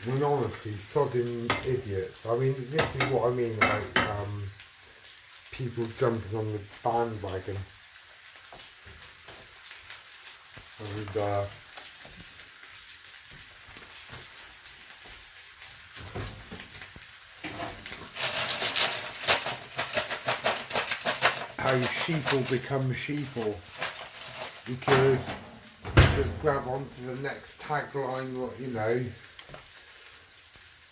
I mean, honestly, sodding idiots. I mean, this is what I mean about people jumping on the bandwagon. And how sheeple become sheeple. Because just grab onto the next tagline, or, you know,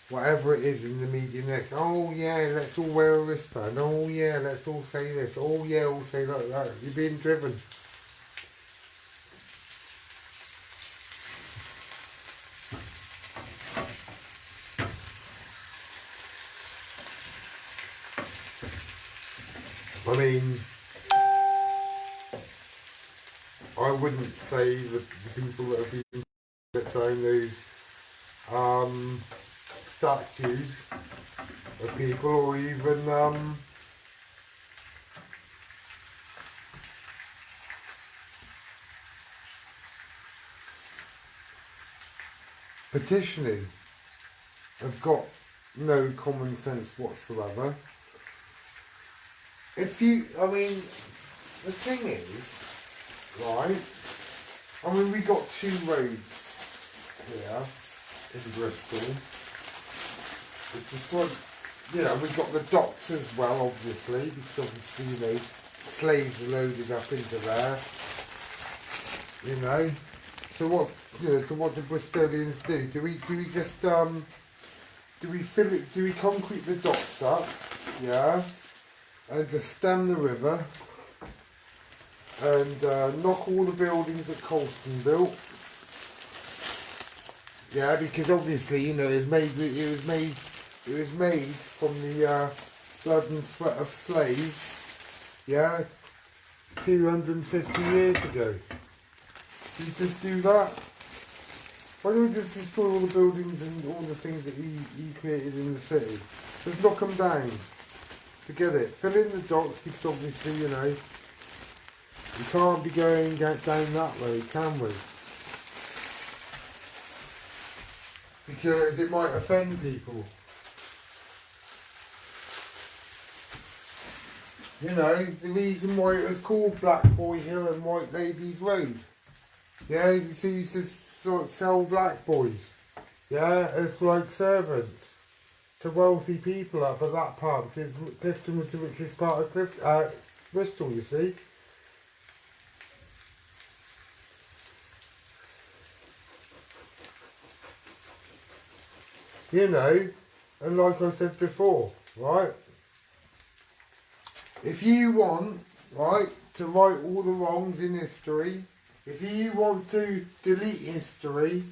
whatever it is in the media next. Oh yeah, let's all wear a wristband. Oh yeah, let's all say this. Oh yeah, all say like that. You're being driven. I mean, I wouldn't say that the people that have been down those statues of people, or even petitioning, have got no common sense whatsoever. If you, I mean, the thing is, right, I mean, we got two roads here in Bristol. It's the sort, you know, we've got the docks as well, obviously, because obviously, you know, slaves are loaded up into there, you know. So what, you know, so what do Bristolians do? Do we just, do we fill it, do we concrete the docks up, yeah, and just stem the river, and knock all the buildings that Colston built, yeah, because obviously, you know, it was made from the blood and sweat of slaves, yeah, 250 years ago. You just do that. Why don't we just destroy all the buildings and all the things that he created in the city? Just knock them down. Forget it. Fill in the docks, because obviously, you know, we can't be going down that way, can we? Because it might offend people. You know, the reason why it was called Black Boy Hill and White Ladies Road. Yeah, you see, used to sort of sell black boys. Yeah, as like servants to wealthy people up at that part, because Clifton was the richest part of Bristol, you see. You know, and like I said before, right, if you want, right, to right all the wrongs in history, if you want to delete history,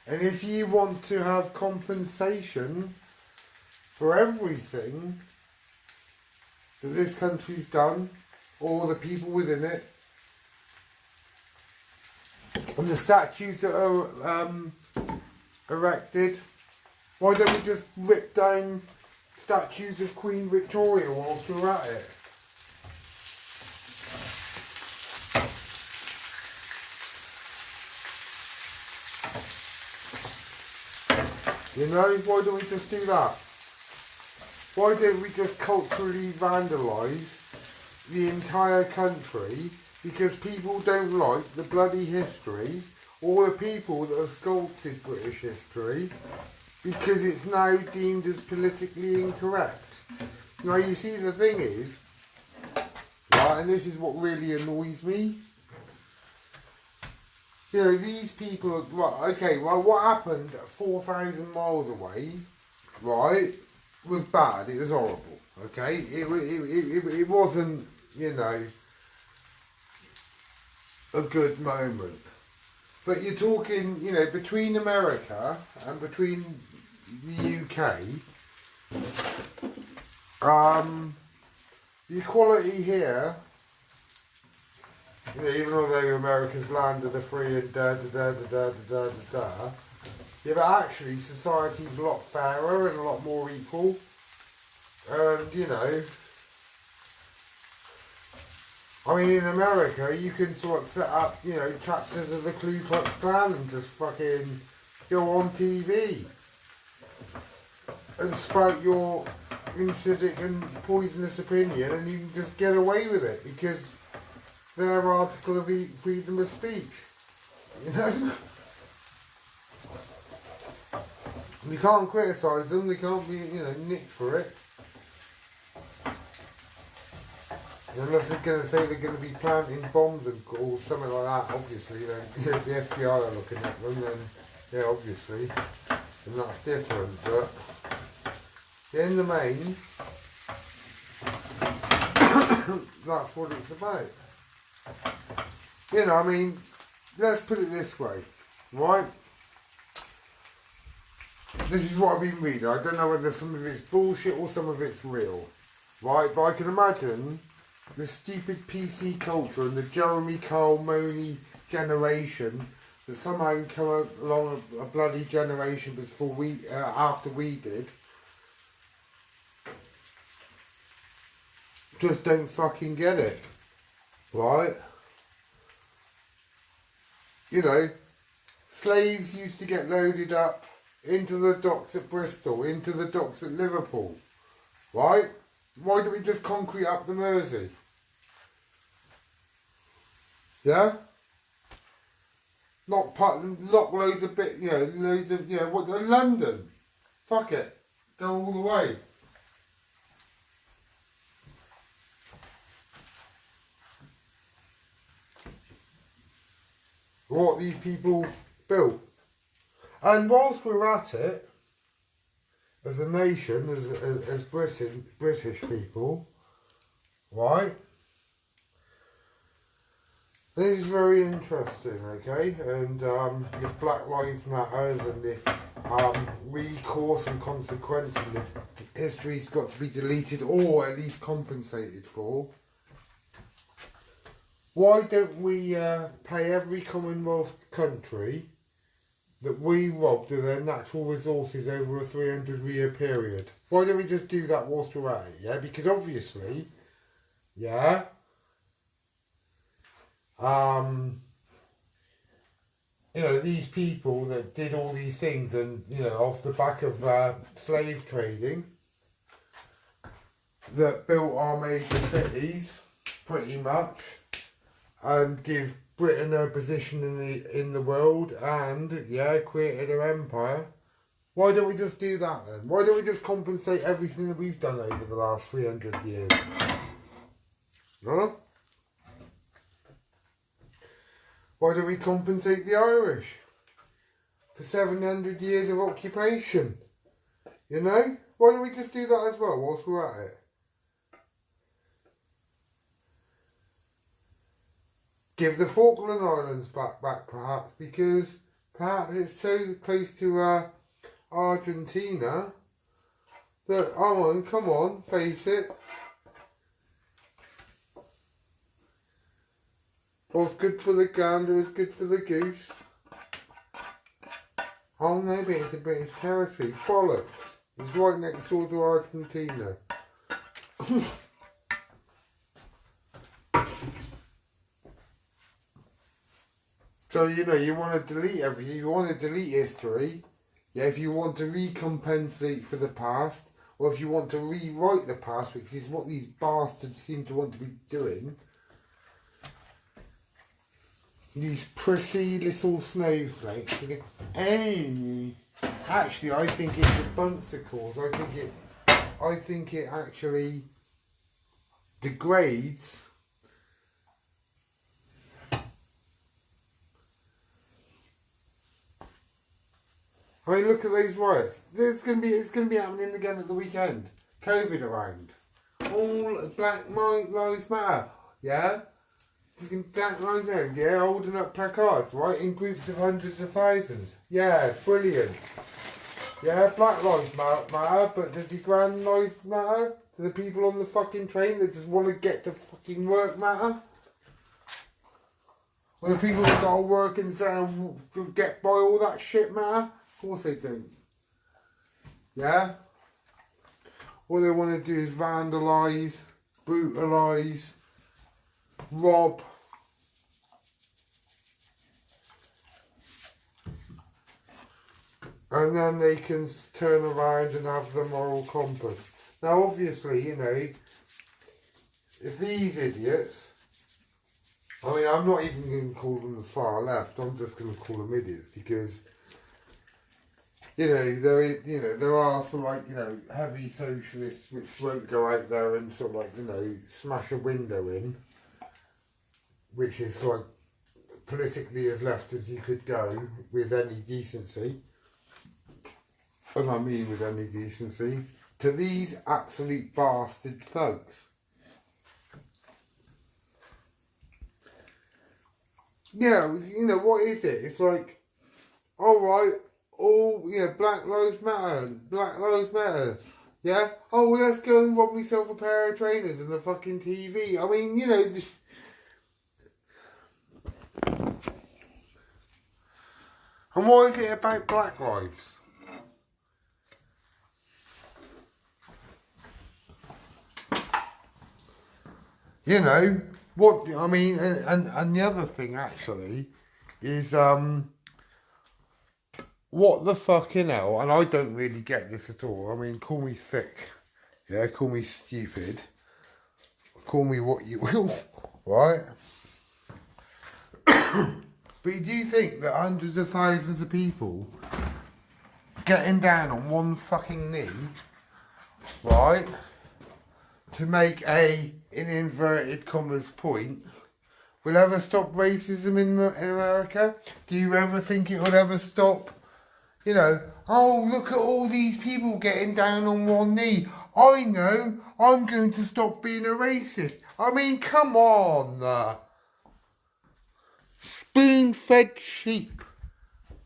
and if you want to have compensation for everything that this country's done, or the people within it, and the statues that are erected, why don't we just rip down statues of Queen Victoria whilst we're at it? You know, why don't we just do that? Why don't we just culturally vandalise the entire country because people don't like the bloody history, or the people that have sculpted British history, because it's now deemed as politically incorrect? Now, you see, the thing is, right, and this is what really annoys me, you know, these people, right, okay, well, what happened 4,000 miles away, right, was bad. It was horrible, okay? It wasn't, you know, a good moment. But you're talking, you know, between America and between the UK, the equality here, you know, even although America's land of the free and da, yeah, but actually society's a lot fairer and a lot more equal. And, you know, I mean, in America, you can sort of set up, you know, chapters of the Ku Klux Klan and just fucking go on TV. and spout your insidic and poisonous opinion, and you can just get away with it because their article of freedom of speech. You know? You can't criticise them, they can't be, you know, nicked for it. Unless they're going to say they're going to be planting bombs or something like that, obviously, then if the FBI are looking at them, then, yeah, obviously, and that's different, but in the main, that's what it's about. You know, I mean, let's put it this way, right? This is what I've been reading. I don't know whether some of it's bullshit or some of it's real, right? But I can imagine the stupid PC culture and the Jeremy Carl Money generation that somehow come along a bloody generation before after we did, just don't fucking get it, right? You know, slaves used to get loaded up into the docks at Bristol, into the docks at Liverpool, right? Why do we just concrete up the Mersey? Yeah? Not lock loads of bit, you know, loads of, you know, what, London. Fuck it. Go all the way. What these people built. And whilst we're at it, as a nation, as British people, right? This is very interesting, okay? And if Black Lives Matters and if recourse and consequence and if history's got to be deleted or at least compensated for, why don't we pay every Commonwealth country that we robbed of their natural resources over a 300-year period? Why don't we just do that whilst we're at it, yeah? Because obviously, yeah, you know, these people that did all these things and, you know, off the back of slave trading, that built our major cities, pretty much, and give Britain a position in the world and, yeah, created an empire. Why don't we just do that then? Why don't we just compensate everything that we've done over the last 300 years? Huh? Why don't we compensate the Irish for 700 years of occupation? You know? Why don't we just do that as well whilst we're at it? Give the Falkland Islands back perhaps, because perhaps it's so close to Argentina that, come on, face it. What's good for the gander is good for the goose. Oh no, but it's a British territory. Bollocks. It's right next door to Argentina. So, you know, you want to delete everything. You want to delete history. Yeah, if you want to recompensate for the past, or if you want to rewrite the past, which is what these bastards seem to want to be doing. These prissy little snowflakes. They go, hey. Actually, I think it's the bunsicles. I think it actually degrades. I mean, look at those riots. It's gonna be happening again at the weekend. COVID around. All Black Lives Matter. Yeah. Black Lives Matter. Yeah, holding up placards, right, in groups of hundreds of thousands. Yeah, brilliant. Yeah, Black Lives Matter, but does the Grand Lives Matter? Do the people on the fucking train that just want to get to fucking work matter? Or the people that got to work and to get by all that shit matter? Of course they don't. Yeah? All they want to do is vandalise, brutalise, rob. and then they can turn around and have the moral compass. Now, obviously, you know, if these idiots, I mean, I'm not even going to call them the far left. I'm just going to call them idiots because, you know, there are sort of like, you know, heavy socialists which won't go out there and sort of like, you know, smash a window in, which is sort of politically as left as you could go with any decency. And I mean with any decency. To these absolute bastard thugs. Yeah, you know, what is it? It's like, alright, all, you know, Black Lives Matter. Yeah? Oh, well, let's go and rob myself a pair of trainers and a fucking TV. I mean, you know, and what is it about Black Lives? You know, what, I mean, and the other thing actually is, what the fucking hell, and I don't really get this at all. I mean, call me thick, yeah, call me stupid, call me what you will, right? But do you think that hundreds of thousands of people getting down on one fucking knee, right, to make in inverted commas point, will ever stop racism in America? Do you ever think it will ever stop, you know, oh, look at all these people getting down on one knee. I know, I'm going to stop being a racist. I mean, come on. Spoon-fed sheep.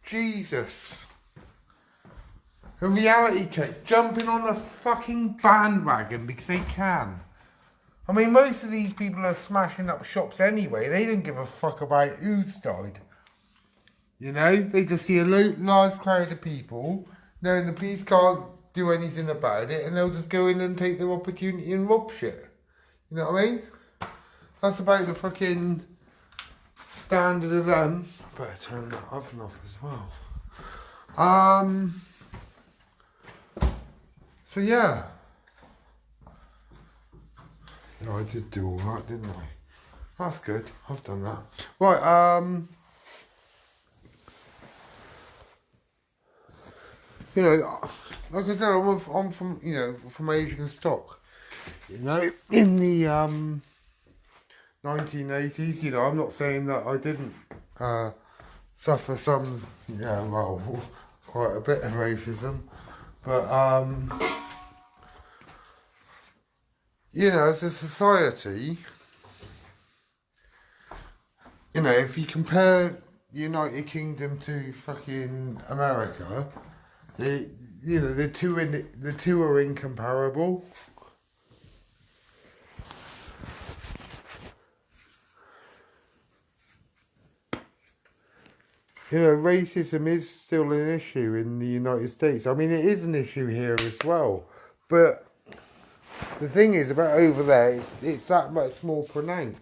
Jesus. A reality check, jumping on a fucking bandwagon because they can. I mean, most of these people are smashing up shops anyway. They don't give a fuck about who's died. You know, they just see a large crowd of people, knowing the police can't do anything about it, and they'll just go in and take their opportunity and rob shit. You know what I mean? That's about the fucking standard of them. I better turn that oven off as well. So yeah. Yeah, I did do all right, didn't I? That's good. I've done that. Right, you know, like I said, I'm from, you know, from Asian stock. You know, in the 1980s, you know, I'm not saying that I didn't suffer some, yeah, well, quite a bit of racism, but you know, as a society, you know, if you compare the United Kingdom to fucking America, you know, the two are incomparable. You know, racism is still an issue in the United States. I mean, it is an issue here as well. But the thing is, about over there, it's that much more pronounced.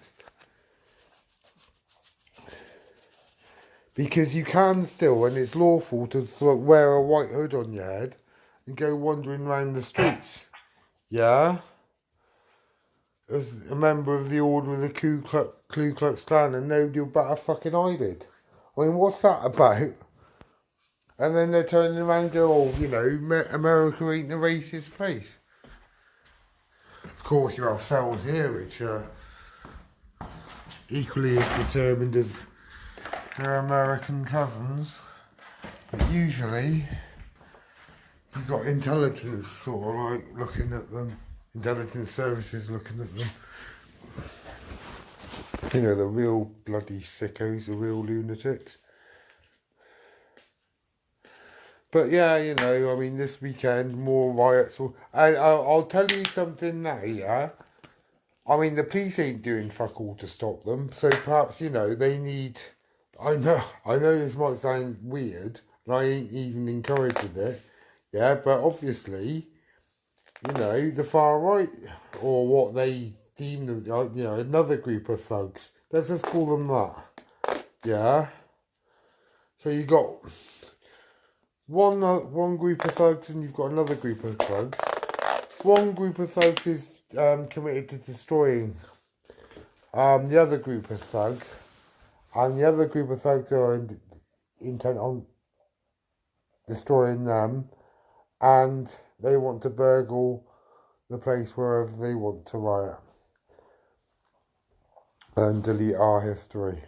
Because you can still, and it's lawful to sort of wear a white hood on your head and go wandering around the streets. Yeah? As a member of the Order of the Ku Klux Klan, and nobody will bat a fucking eyelid. I mean, what's that about? And then they're turning around and go, oh, you know, America ain't a racist place. Of course, you have cells here which are equally as determined as their American cousins. But usually, you've got intelligence sort of like looking at them. Intelligence services looking at them. You know, the real bloody sickos, the real lunatics. But yeah, you know, I mean, this weekend, more riots. And I'll tell you something now, yeah? I mean, the police ain't doing fuck all to stop them. So perhaps, you know, they need... I know this might sound weird, and I ain't even encouraging it. Yeah, but obviously, you know, the far right, or what they deem them, you know, another group of thugs. Let's just call them that. Yeah? So you got one group of thugs and you've got another group of thugs. One group of thugs is committed to destroying the other group of thugs, and the other group of thugs are intent on destroying them, and they want to burgle the place wherever they want to riot and delete our history.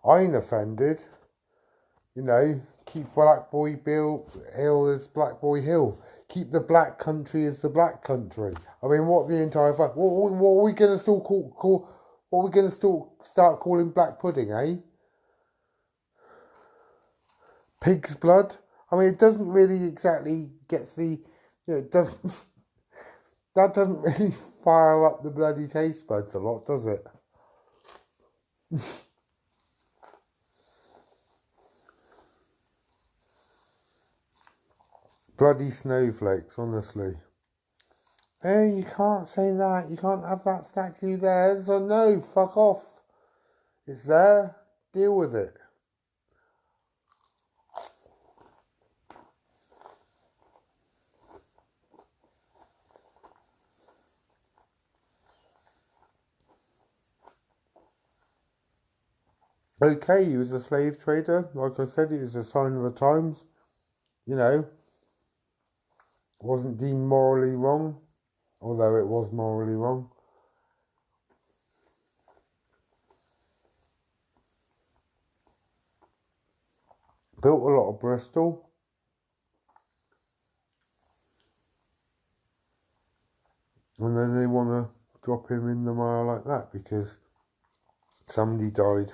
I ain't offended. You know, keep Black Boy Hill as Black Boy Hill. Keep the black country as the black country. I mean, what the entire fuck? What are we gonna still call? What are we gonna still start calling black pudding? Eh? Pig's blood. I mean, it doesn't really exactly get the. You know, it doesn't. That doesn't really fire up the bloody taste buds a lot, does it? Bloody snowflakes, honestly. Hey, you can't say that. You can't have that statue there. So no, fuck off. It's there. Deal with it. Okay, he was a slave trader. Like I said, it was a sign of the times. You know, wasn't deemed morally wrong, although it was morally wrong. Built a lot of Bristol. And then they want to drop him in the mire like that because somebody died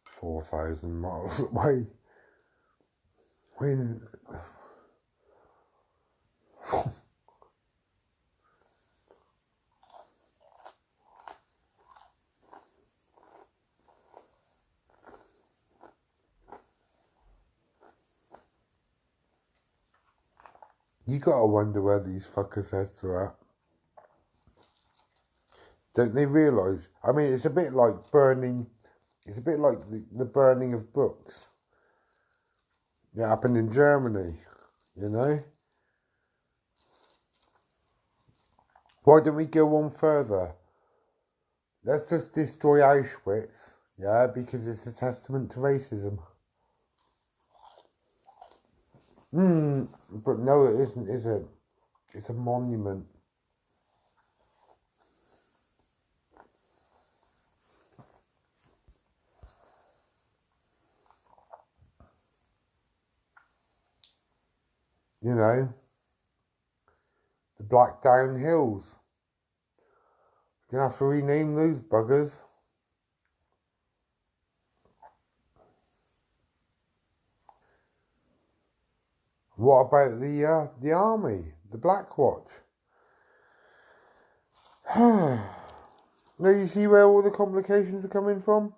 4,000 miles away. When you gotta wonder where these fuckers' heads are at. Don't they realise? I mean, it's a bit like burning. It's a bit like the burning of books. It happened in Germany, you know? Why don't we go on further? Let's just destroy Auschwitz, yeah, because it's a testament to racism. But no, it isn't, is it? It's a monument. You know? The Blackdown Hills. You're gonna have to rename those buggers. What about the army, the Black Watch? Now you see where all the complications are coming from?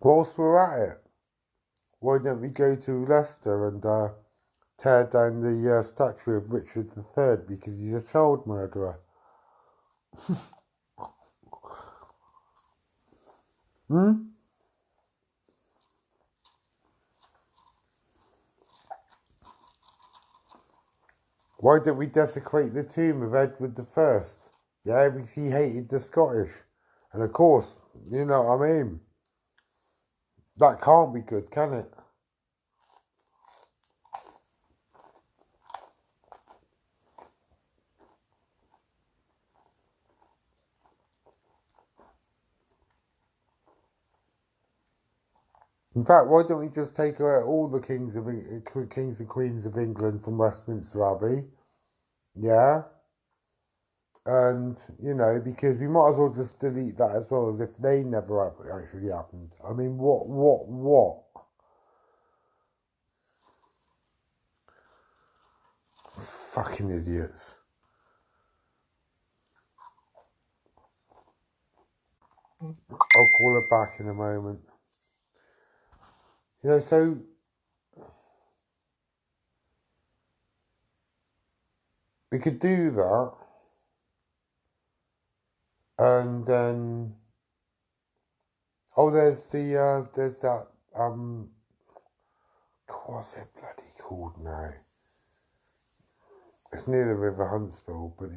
Whilst we're at it, why don't we go to Leicester and tear down the statue of Richard III because he's a child murderer? Why don't we desecrate the tomb of Edward I? Yeah, because he hated the Scottish. And of course, you know what I mean? That can't be good, can it? In fact, why don't we just take away all the kings and queens of England from Westminster Abbey? Yeah? And, you know, because we might as well just delete that as well as if they never actually happened. I mean, what? Fucking idiots. I'll call her back in a moment. You know, so we could do that, and then there's that what's it bloody called now? It's near the River Huntsville, but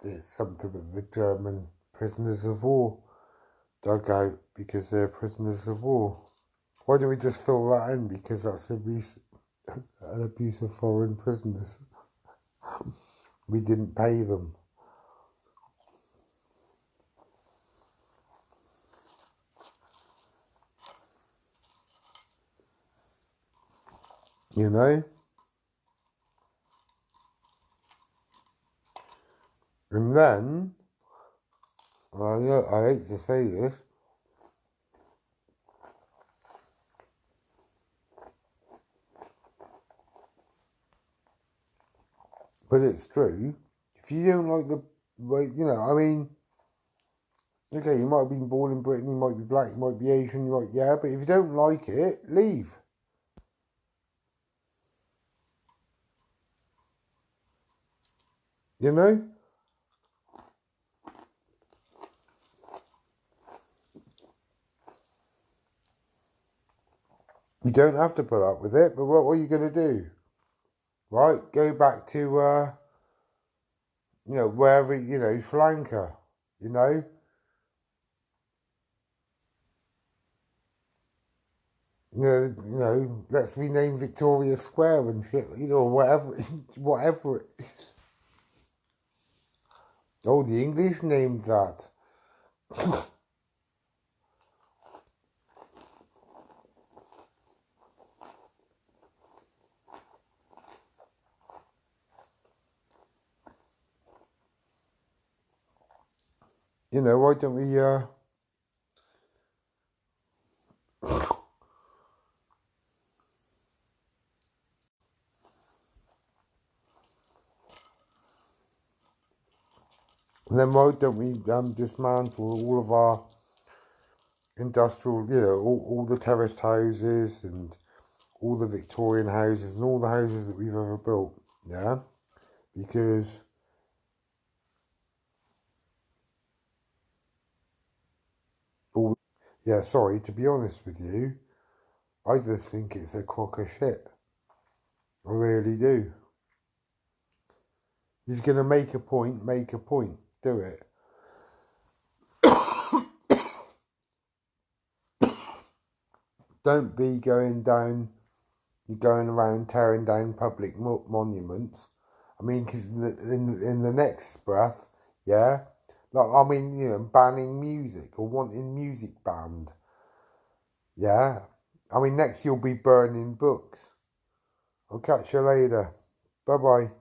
it's something with the German prisoners of war dug out because they're prisoners of war. Why don't we just fill that in? Because that's an abuse of foreign prisoners. We didn't pay them. You know? And then, I hate to say this, but it's true. If you don't like okay, you might have been born in Britain, you might be black, you might be Asian, but if you don't like it, leave. You know? You don't have to put up with it, but what are you going to do? Right? Go back to, wherever, Sri Lanka, let's rename Victoria Square and shit, whatever, whatever it is. Oh, the English named that. Why don't we, and then why don't we dismantle all of our industrial, all the terraced houses and all the Victorian houses and all the houses that we've ever built, yeah? Because sorry, to be honest with you, I just think it's a crock of shit. I really do. If you're going to make a point, do it. Don't be going around tearing down public monuments. I mean, because in the next breath, banning music or wanting music banned. Yeah, I mean, next you'll be burning books. I'll catch you later. Bye-bye.